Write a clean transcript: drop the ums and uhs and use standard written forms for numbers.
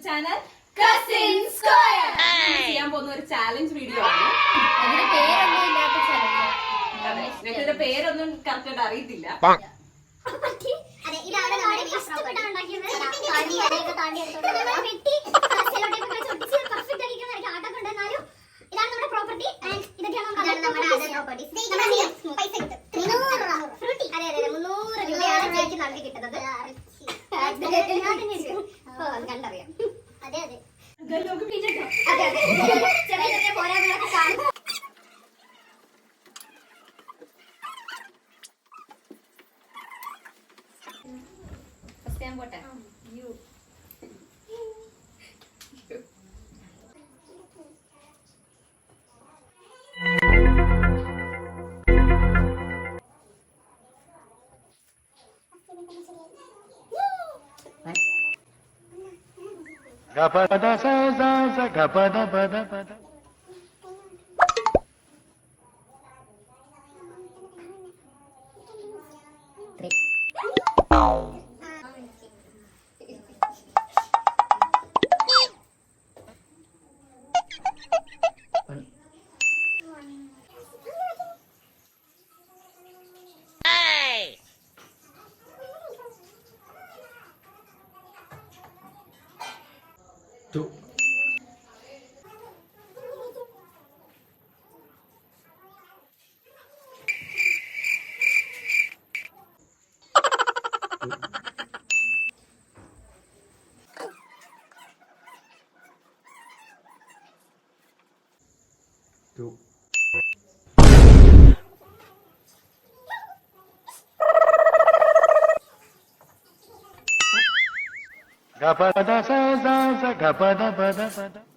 Channel cousin square ചെയ്യാൻ പോകുന്ന ഒരു ചാലഞ്ച് വീഡിയോ ആണ്. ഞങ്ങളുടെ പേരൊന്നും കറക്റ്റ് ആയിട്ട് അറിയത്തില്ല. കണ്ടറിയാം. അതെ അതെ പോട്ടെ. Gapada sa sa sa gapada pada pada. Two. Two. Gapada sa sa sa gapada pada pada.